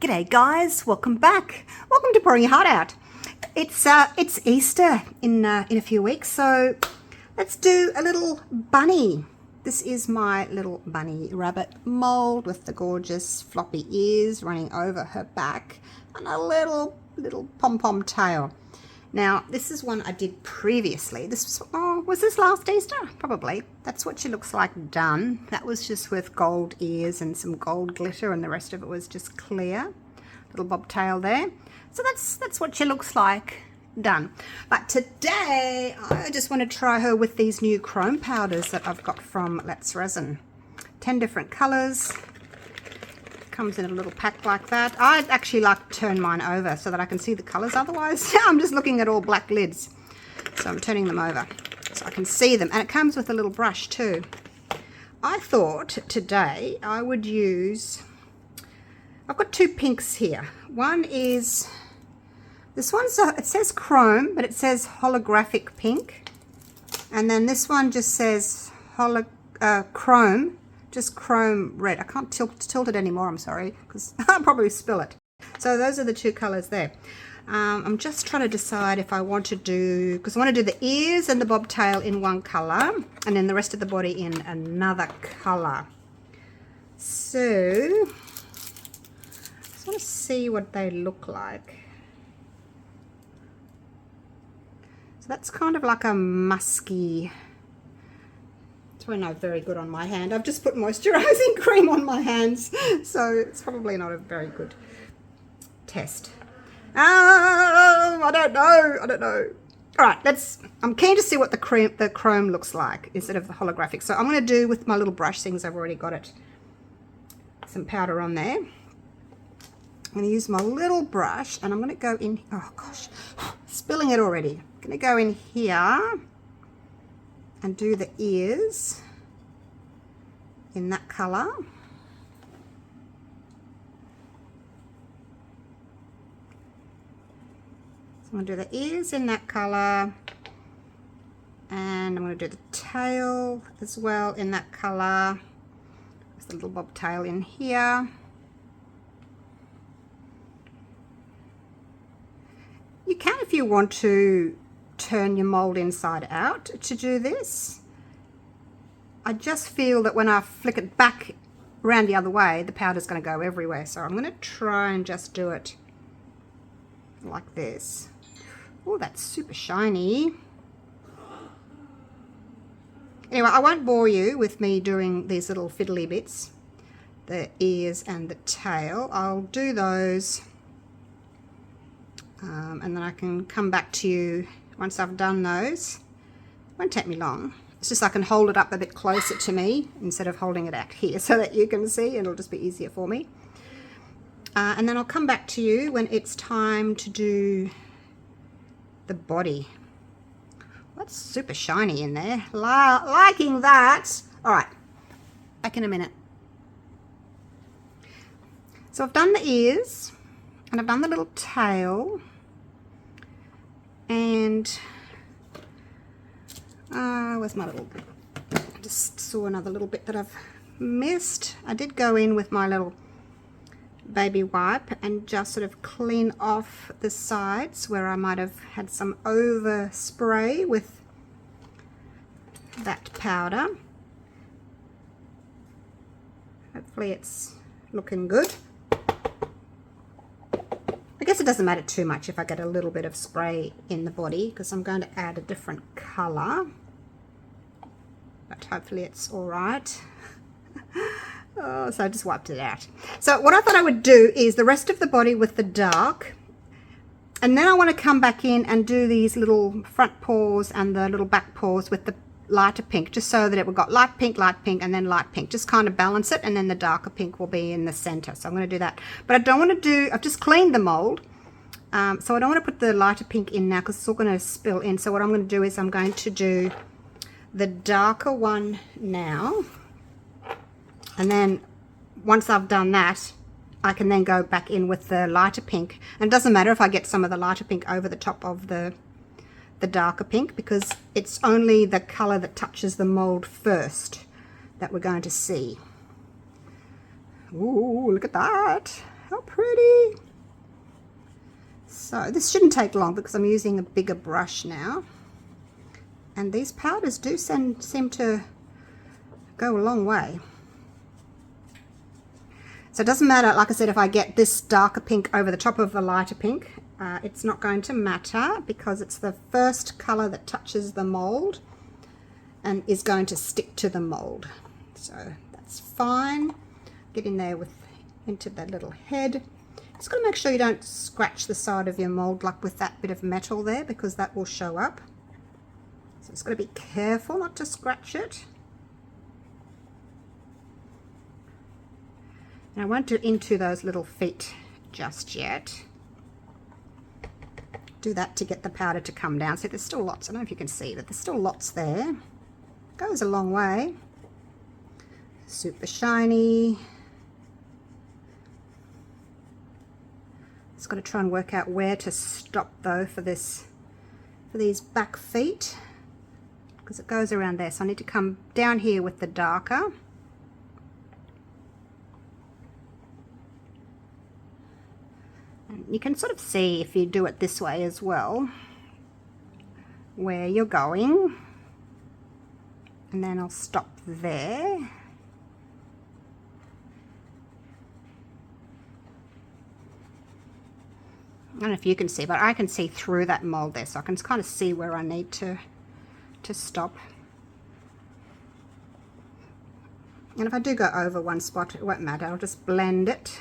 G'day guys, welcome back. Welcome to Pouring Your Heart Out. It's Easter in a few weeks, so let's do a little bunny. This is my little bunny rabbit mold with the gorgeous floppy ears running over her back and a little pom-pom tail. Now, this is one I did previously. This was this last Easter? Probably. That's what she looks like done. That was just with gold ears and some gold glitter, and the rest of it was just clear. Little bobtail there. So that's what she looks like done. But today, I just want to try her with these new chrome powders that I've got from Resin. 10 different colours. Comes in a little pack like that. I actually like to turn mine over so that I can see the colours, otherwise I'm just looking at all black lids. So I'm turning them over so I can see them, and it comes with a little brush too. I thought today I would use, I've got two pinks here. One is, this one's, it says chrome, but it says holographic pink. And then this one just says chrome. Just chrome red. I can't tilt it anymore, I'm sorry, because I'll probably spill it. So those are the two colors there. I'm just trying to decide if I want to do, because I want to do the ears and the bobtail in one color and then the rest of the body in another color. So I just want to see what they look like. So that's kind of like a musky, it's probably not very good on my hand. I've just put moisturizing cream on my hands, so it's probably not a very good test. I don't know. All right, I'm keen to see what the chrome looks like instead of the holographic. So I'm going to do with my little brush things, I've already got it, some powder on there. I'm going to use my little brush and I'm going to go in, oh gosh, spilling it already. I'm going to go in here and do the ears in that color. So I'm going to do the ears in that color, and I'm going to do the tail as well in that color. There's a little bobtail in here. You can, if you want to, turn your mold inside out to do this. I just feel that when I flick it back around the other way, the powder's going to go everywhere. So I'm going to try and just do it like this. Oh, that's super shiny. Anyway, I won't bore you with me doing these little fiddly bits, the ears and the tail. I'll do those and then I can come back to you once I've done those. It won't take me long. It's just I can hold it up a bit closer to me instead of holding it out here so that you can see. It'll just be easier for me. And then I'll come back to you when it's time to do the body. That's super shiny in there. Liking that. All right, back in a minute. So I've done the ears and I've done the little tail. And where's my little, I just saw another little bit that I've missed. I did go in with my little baby wipe and just sort of clean off the sides where I might have had some overspray with that powder. Hopefully it's looking good. I guess it doesn't matter too much if I get a little bit of spray in the body because I'm going to add a different color, but hopefully it's all right. Oh, so I just wiped it out. So what I thought I would do is the rest of the body with the dark, and then I want to come back in and do these little front paws and the little back paws with the lighter pink, just so that we've got light pink, and then light pink. Just kind of balance it, and then the darker pink will be in the center. So I'm going to do that. But I don't want to do, I've just cleaned the mold, so I don't want to put the lighter pink in now because it's all going to spill in. So what I'm going to do is I'm going to do the darker one now, and then once I've done that, I can then go back in with the lighter pink. And it doesn't matter if I get some of the lighter pink over the top of the darker pink, because it's only the color that touches the mold first that we're going to see. Ooh, look at that. How pretty. So this shouldn't take long because I'm using a bigger brush now. And these powders do seem to go a long way. So it doesn't matter, like I said, if I get this darker pink over the top of the lighter pink, it's not going to matter because it's the first color that touches the mold and is going to stick to the mold. So that's fine. Get in there into that little head. Just got to make sure you don't scratch the side of your mold like with that bit of metal there, because that will show up. So it's got to be careful not to scratch it. And I won't do into those little feet just yet. Do that to get the powder to come down. See, there's still lots. I don't know if you can see that. There's still lots there. Goes a long way. Super shiny. Just got to try and work out where to stop though for these back feet, because it goes around there. So I need to come down here with the darker. And you can sort of see if you do it this way as well where you're going, and then I'll stop there. I don't know if you can see, but I can see through that mold there, so I can kind of see where I need to stop. And if I do go over one spot, it won't matter. I'll just blend it.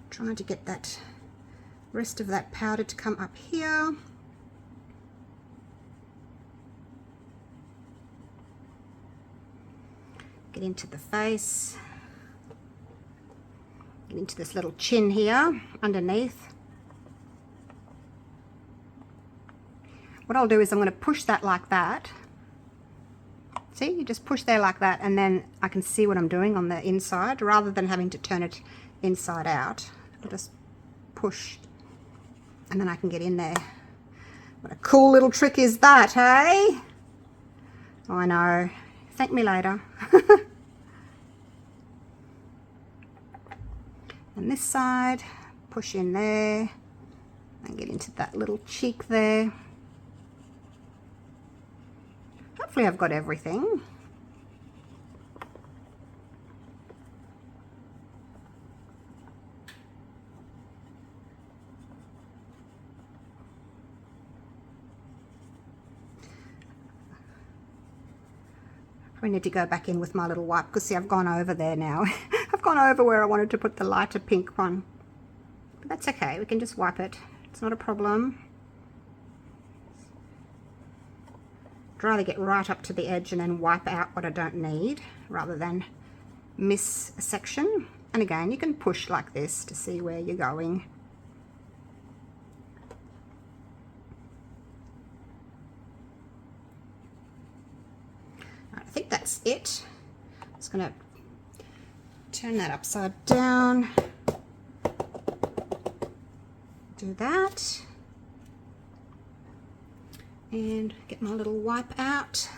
Trying to get that rest of that powder to come up here. Get into the face. Get into this little chin here underneath. What I'll do is I'm going to push that like that. See, you just push there like that, and then I can see what I'm doing on the inside rather than having to turn it inside out. I'll just push and then I can get in there. What a cool little trick is that, hey? Oh, I know. Thank me later. And this side, push in there and get into that little cheek there. Hopefully I've got everything. I need to go back in with my little wipe because see, I've gone over there now. I've gone over where I wanted to put the lighter pink one. But that's okay, we can just wipe it. It's not a problem. I'd rather get right up to the edge and then wipe out what I don't need rather than miss a section. And again, you can push like this to see where you're going. I think that's it. I'm just going to turn that upside down. Do that. And get my little wipe out.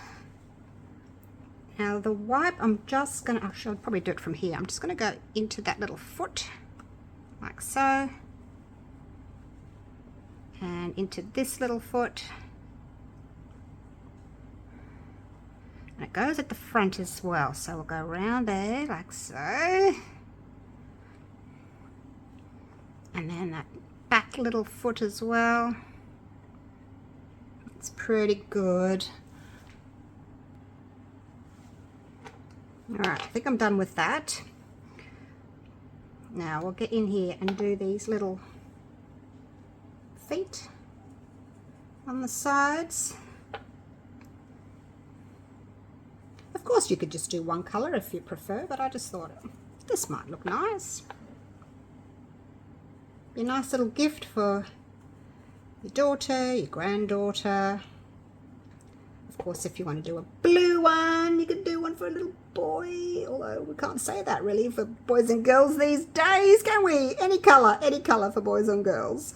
Now the wipe, I'm just going to, actually I'll probably do it from here. I'm just going to go into that little foot, like so. And into this little foot. And it goes at the front as well, so we'll go around there like so. And then that back little foot as well. It's pretty good. Alright, I think I'm done with that. Now we'll get in here and do these little feet on the sides. Of course you could just do one colour if you prefer, but I just thought this might look nice. Be a nice little gift for your daughter, your granddaughter. Of course, if you want to do a blue one, you can do one for a little boy, although we can't say that really for boys and girls these days, can we? Any colour for boys and girls.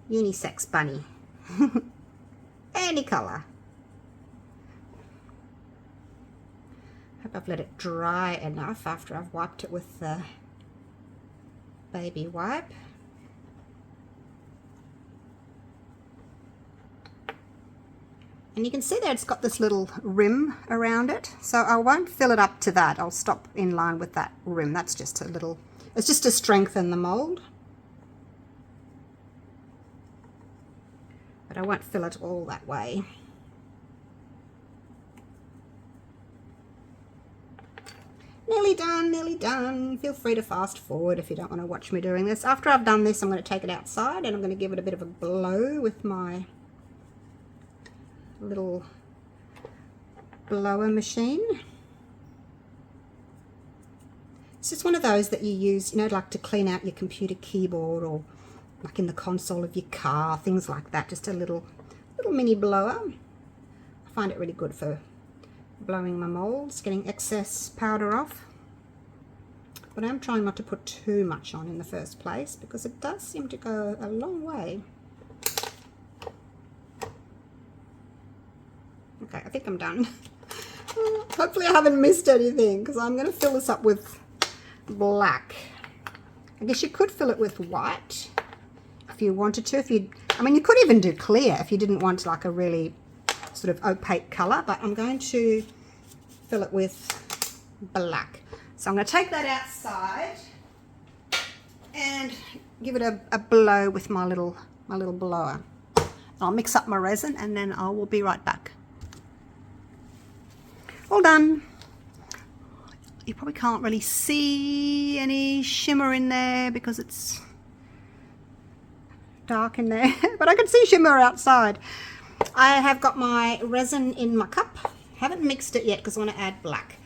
unisex bunny. Any colour. Hope I've let it dry enough after I've wiped it with the baby wipe. And you can see that it's got this little rim around it, so I won't fill it up to that. I'll stop in line with that rim. That's just a little, it's just to strengthen the mold. But I won't fill it all that way. Nearly done, nearly done. Feel free to fast forward if you don't want to watch me doing this. After I've done this, I'm going to take it outside and I'm going to give it a bit of a blow with my little blower machine. It's just one of those that you use, you know, like to clean out your computer keyboard or like in the console of your car, things like that. Just a little mini blower. I find it really good for blowing my molds, getting excess powder off. But I'm trying not to put too much on in the first place because it does seem to go a long way. Okay, I think I'm done. Hopefully I haven't missed anything because I'm going to fill this up with black. I guess you could fill it with white if you wanted to. I mean, you could even do clear if you didn't want like a really sort of opaque color, but I'm going to fill it with black. So I'm going to take that outside and give it a blow with my little blower. I'll mix up my resin and then I will be right back. All done. You probably can't really see any shimmer in there because it's dark in there, but I can see shimmer outside. I have got my resin in my cup. Haven't mixed it yet because I want to add black.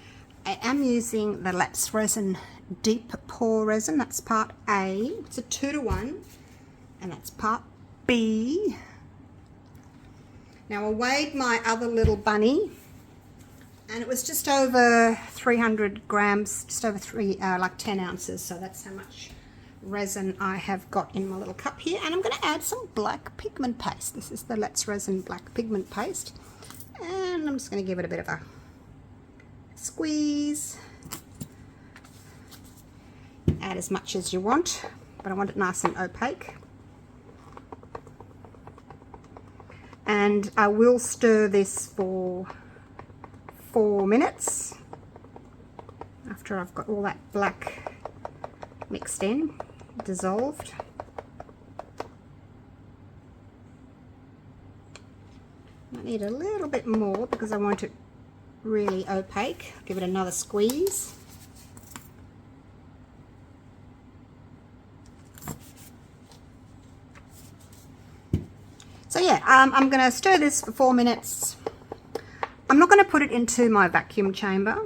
I am using the Let's Resin Deep Pour Resin. That's part A. It's a 2-to-1, and that's part B. Now I weighed my other little bunny, and it was just over 300 grams, just over like 10 ounces. So that's how much resin I have got in my little cup here. And I'm going to add some black pigment paste. This is the Let's Resin black pigment paste. And I'm just going to give it a bit of a squeeze. Add as much as you want, but I want it nice and opaque. And I will stir this for 4 minutes after I've got all that black mixed in, dissolved. I need a little bit more because I want it really opaque. Give it another squeeze. So yeah, I'm going to stir this for 4 minutes. I'm not going to put it into my vacuum chamber,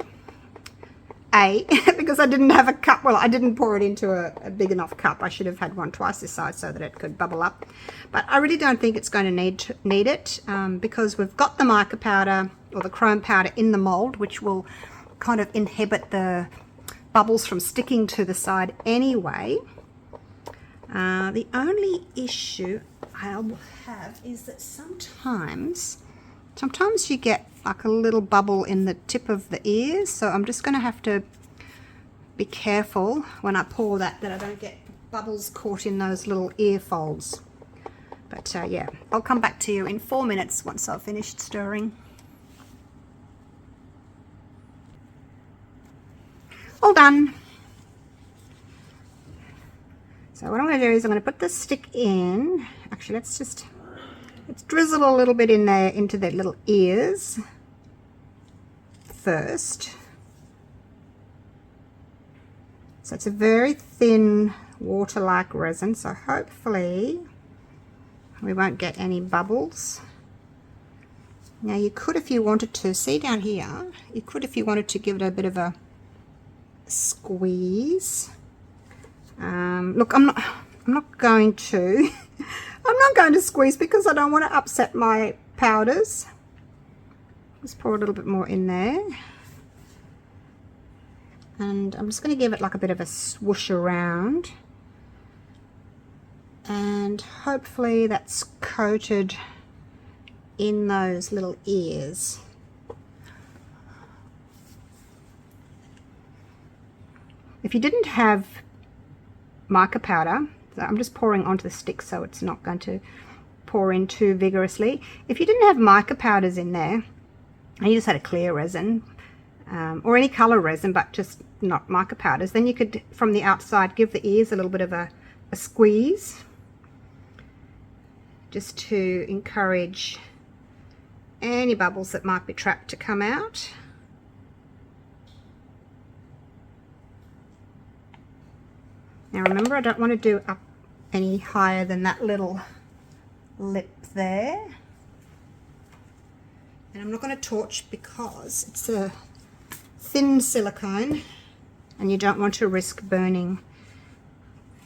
because I didn't have a cup. Well, I didn't pour it into a big enough cup. I should have had one twice this size so that it could bubble up. But I really don't think it's going to need it because we've got the mica powder or the chrome powder in the mold, which will kind of inhibit the bubbles from sticking to the side anyway. The only issue I will have is that sometimes you get like a little bubble in the tip of the ears, so I'm just going to have to be careful when I pour that I don't get bubbles caught in those little ear folds. But yeah, I'll come back to you in 4 minutes once I've finished stirring. All done. So what I'm going to do is I'm going to put the stick in. Actually, let's drizzle a little bit in there into their little ears first. So it's a very thin water-like resin, so hopefully we won't get any bubbles. Now you could, if you wanted to, see down here, you could, if you wanted to, give it a bit of a squeeze. Look, I'm not going to I'm not going to squeeze because I don't want to upset my powders. Just pour a little bit more in there, and I'm just going to give it like a bit of a swoosh around. and hopefully that's coated in those little ears. If you didn't have mica powder, so I'm just pouring onto the stick so it's not going to pour in too vigorously. If you didn't have mica powders in there and you just had a clear resin or any color resin but just not mica powders, then you could from the outside give the ears a little bit of a squeeze just to encourage any bubbles that might be trapped to come out. Now remember, I don't want to do up any higher than that little lip there. And I'm not going to torch because it's a thin silicone and you don't want to risk burning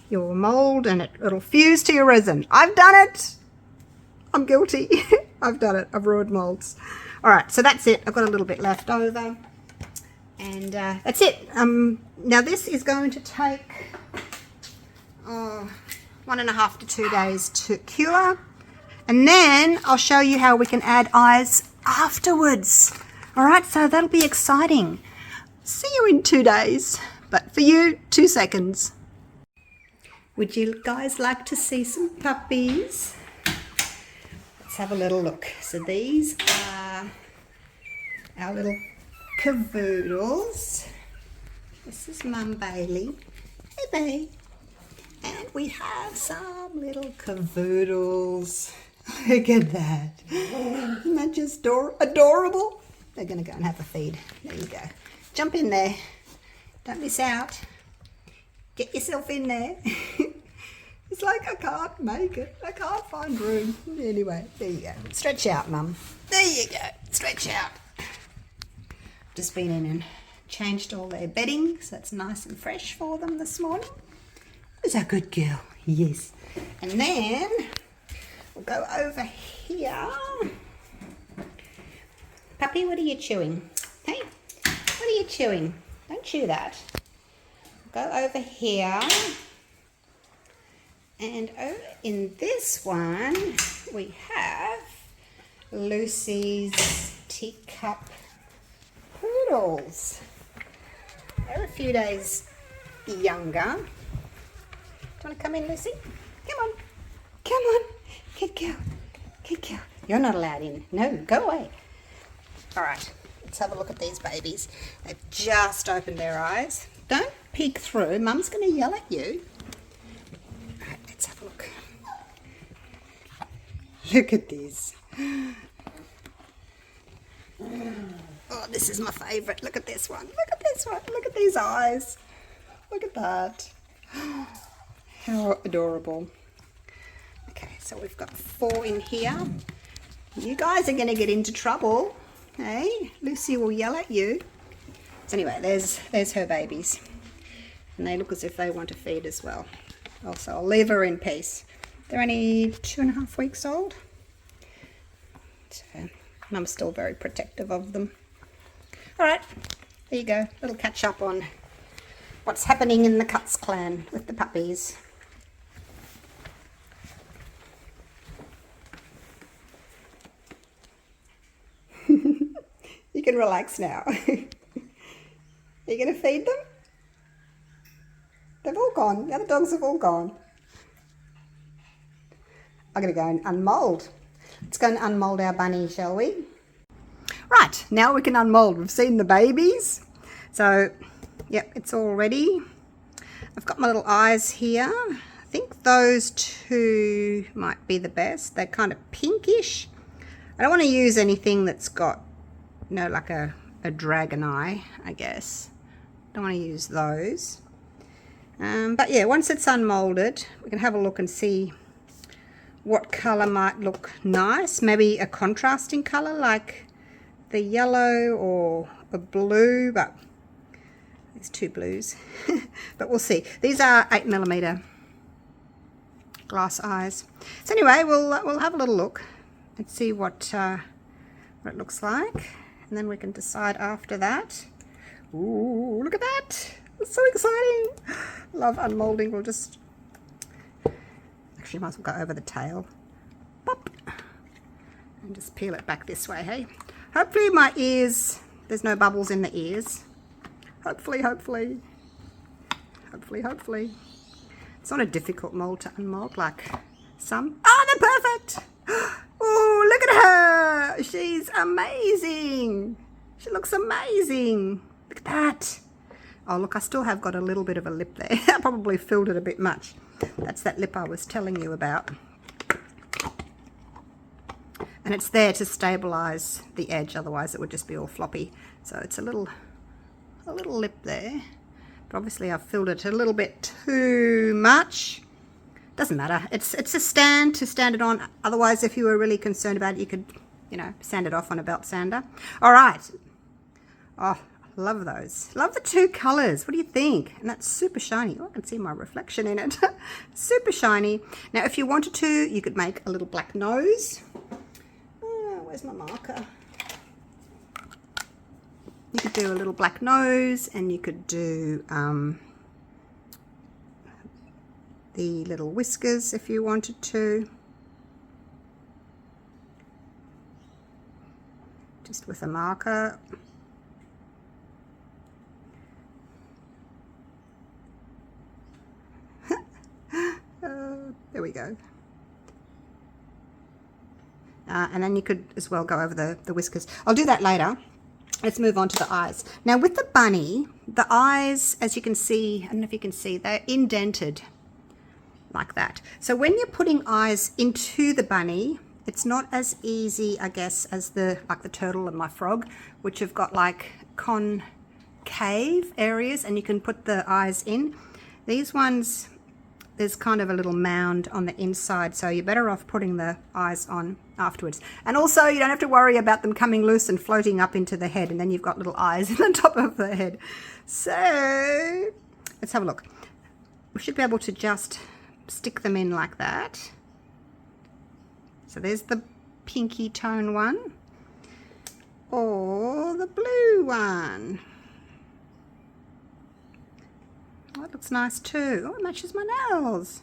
your mold and it'll fuse to your resin. I've done it! I'm guilty. I've done it. I've ruined molds. Alright, so that's it. I've got a little bit left over. And that's it. Now this is going to take 1.5 to 2 days to cure. And then I'll show you how we can add eyes afterwards. Alright, so that'll be exciting. See you in 2 days. But for you, 2 seconds. Would you guys like to see some puppies? Let's have a little look. So these are our little cavoodles. This is Mum Bailey. Hey, babe. And we have some little cavoodles. Look at that. Isn't that just adorable? They're going to go and have a feed. There you go. Jump in there. Don't miss out. Get yourself in there. It's like I can't make it. I can't find room. Anyway, there you go. Stretch out, Mum. There you go. Stretch out. Just been in and changed all their bedding, so it's nice and fresh for them this morning. Is a good girl? Yes. And then we'll go over here. Puppy, what are you chewing? Hey, what are you chewing? Don't chew that. Go over here. And over in this one, we have Lucy's teacup poodles. They're a few days younger. Do you want to come in, Lucy? Come on. Come on. Good girl. Good girl. You're not allowed in. No, go away. All right. Let's have a look at these babies. They've just opened their eyes. Don't peek through. Mum's going to yell at you. All right, let's have a look. Look at this. Oh, this is my favourite. Look at this one. Look at this one. Look at these eyes. Look at that. How adorable. Okay, so we've got 4 in here. You guys are going to get into trouble. Hey, Lucy will yell at you. So anyway, there's her babies. And they look as if they want to feed as well. Also, I'll leave her in peace. They're only 2.5 weeks old. So Mum's still very protective of them. All right, there you go. A little catch up on what's happening in the Cuts clan with the puppies. You can relax now. Are you going to feed them? They've all gone. The other dogs have all gone. I'm going to go and unmold. Let's go and unmold our bunny, shall we? Right, now we can unmold. We've seen the babies. So, yep, it's all ready. I've got my little eyes here. I think those 2 might be the best. They're kind of pinkish. I don't want to use anything that's got, you know, like a dragon eye, I guess. Don't want to use those. But yeah, once it's unmolded, we can have a look and see what colour might look nice. Maybe a contrasting colour like the yellow or a blue, but there's 2 blues. But we'll see. These are 8mm glass eyes. So anyway, we'll have a little look and see what it looks like. And then we can decide after that. Ooh, look at that. It's so exciting. Love unmolding. We'll just... Actually, actually might as well go over the tail. Pop. And just peel it back this way, hey? Hopefully my ears, there's no bubbles in the ears. Hopefully, hopefully. Hopefully, hopefully. It's not a difficult mold to unmold like some. Oh, they're perfect! Oh, look at her! She's amazing! She looks amazing! Look at that! Oh, look, I still have got a little bit of a lip there. I probably filled it a bit much. That's that lip I was telling you about. And it's there to stabilize the edge, otherwise it would just be all floppy. So it's a little lip there. But obviously I've filled it a little bit too much. Doesn't matter. It's a stand to stand it on. Otherwise, if you were really concerned about it, you could, you know, sand it off on a belt sander. All right. Oh, love those. Love the two colors. What do you think? And that's super shiny. Oh, I can see my reflection in it. Super shiny. Now, if you wanted to, you could make a little black nose. Oh, where's my marker? You could do a little black nose, and you could do the little whiskers if you wanted to. Just with a marker. There we go. And then you could as well go over the whiskers. I'll do that later. Let's move on to the eyes. Now with the bunny, the eyes, as you can see, I don't know if you can see, they're indented like that. So when you're putting eyes into the bunny, it's not as easy, I guess, as like the turtle and my frog, which have got like concave areas and you can put the eyes in. These ones, there's kind of a little mound on the inside, so you're better off putting the eyes on afterwards. And also you don't have to worry about them coming loose and floating up into the head, and then you've got little eyes in the top of the head. So let's have a look. We should be able to just stick them in like that. So there's the pinky tone one, or the blue one. Oh, it looks nice too. Oh, it matches my nails.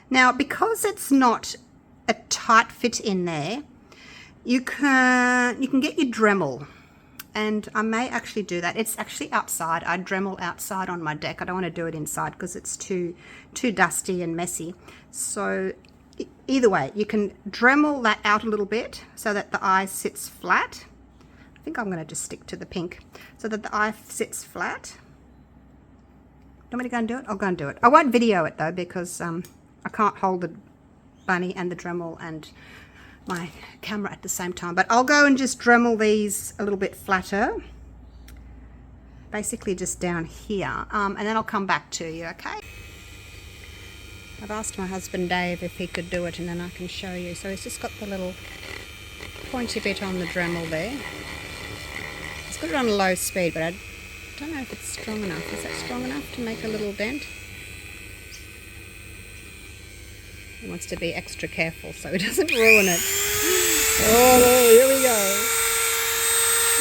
Now, because it's not a tight fit in there, you can get your Dremel, and I may actually do that. It's actually outside. I Dremel outside on my deck. I don't want to do it inside because it's too dusty and messy. So either way, you can Dremel that out a little bit so that the eye sits flat. I think I'm going to just stick to the pink so that the eye sits flat. You want me to go and do it? I'll go and do it. I won't video it though because I can't hold the bunny and the Dremel and my camera at the same time. But I'll go and just Dremel these a little bit flatter. Basically just down here. And then I'll come back to you, okay? I've asked my husband Dave if he could do it and then I can show you. So he's just got the little pointy bit on the Dremel there. He's got it on low speed, but I don't know if it's strong enough. Is that strong enough to make a little dent? He wants to be extra careful so he doesn't ruin it. Oh, here we go.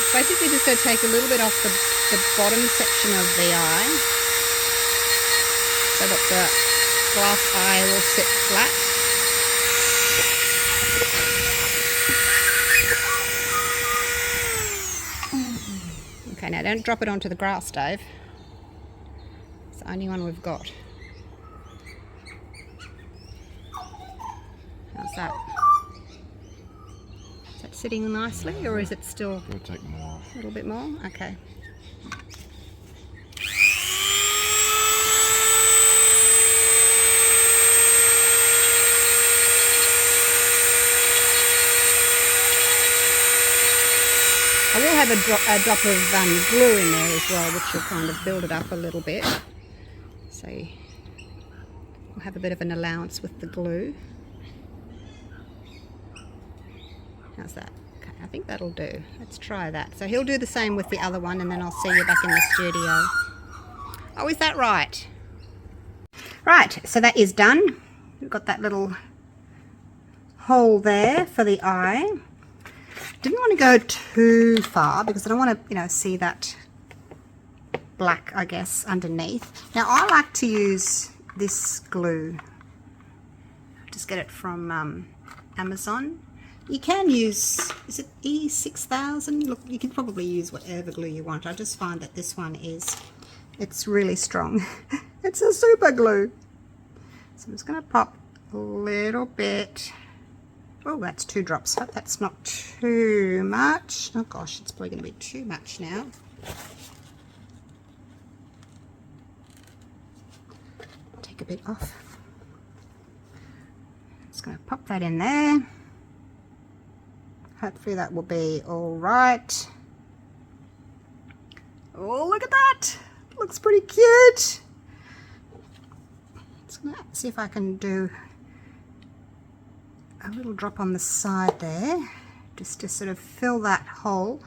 It's basically just going to take a little bit off the bottom section of the eye so that the glass eye will sit flat. Okay, now don't drop it onto the grass, Dave. It's the only one we've got. How's that? Is that sitting nicely, or is it still... It'll take more. A little bit more? Okay. I will have a drop of glue in there as well, which will kind of build it up a little bit. So we'll have a bit of an allowance with the glue. How's that? Okay, I think that'll do. Let's try that. So he'll do the same with the other one, and then I'll see you back in the studio. Oh, is that right? Right, so that is done. We've got that little hole there for the eye. Didn't want to go too far because I don't want to, see that black, I guess, underneath. Now, I like to use this glue Just get it from Amazon. You can use, is it E6000? Look, you can probably use whatever glue you want. I just find that this one it's really strong. It's a super glue. So I'm just going to pop a little bit. Oh, that's 2 drops. Hope that's not too much. Oh gosh, it's probably going to be too much now. Take a bit off. Just going to pop that in there. Hopefully that will be all right. Oh, look at that. Looks pretty cute. Just going to see if I can do a little drop on the side there, just to sort of fill that hole.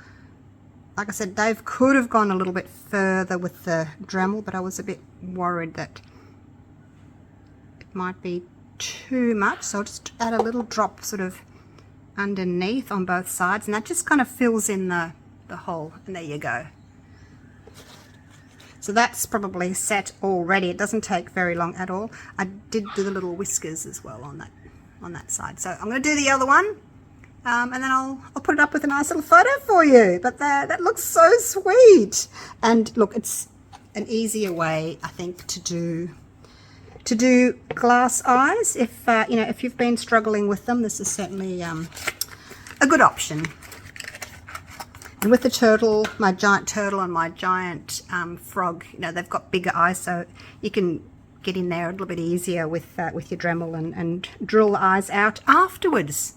Like I said, Dave could have gone a little bit further with the Dremel, but I was a bit worried that it might be too much, so I'll just add a little drop sort of underneath on both sides, and that just kind of fills in the hole, and there you go. So that's probably set already. It doesn't take very long at all. I did do the little whiskers as well on that side. So I'm going to do the other one, and then I'll put it up with a nice little photo for you. But that looks so sweet. And look, it's an easier way, I think, to do glass eyes. If you know, if you've been struggling with them, this is certainly a good option. And with the turtle, my giant turtle and my giant frog, you know, they've got bigger eyes, so you can get in there a little bit easier with your Dremel and drill the eyes out afterwards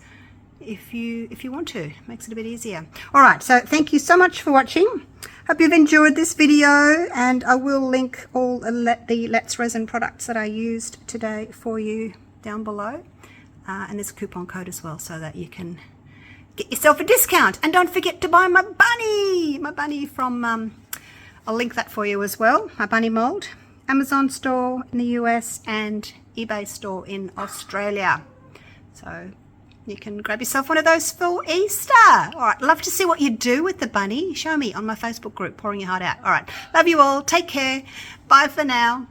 if you want to. Makes it a bit easier. All right, so thank you so much for watching. Hope you've enjoyed this video, and I will link all the Let's Resin products that I used today for you down below. And there's a coupon code as well, so that you can get yourself a discount. And don't forget to buy my bunny from, I'll link that for you as well, my bunny mold. Amazon store in the US and eBay store in Australia. So you can grab yourself one of those for Easter. All right, love to see what you do with the bunny. Show me on my Facebook group, Pouring Your Heart Out. All right, love you all. Take care. Bye for now.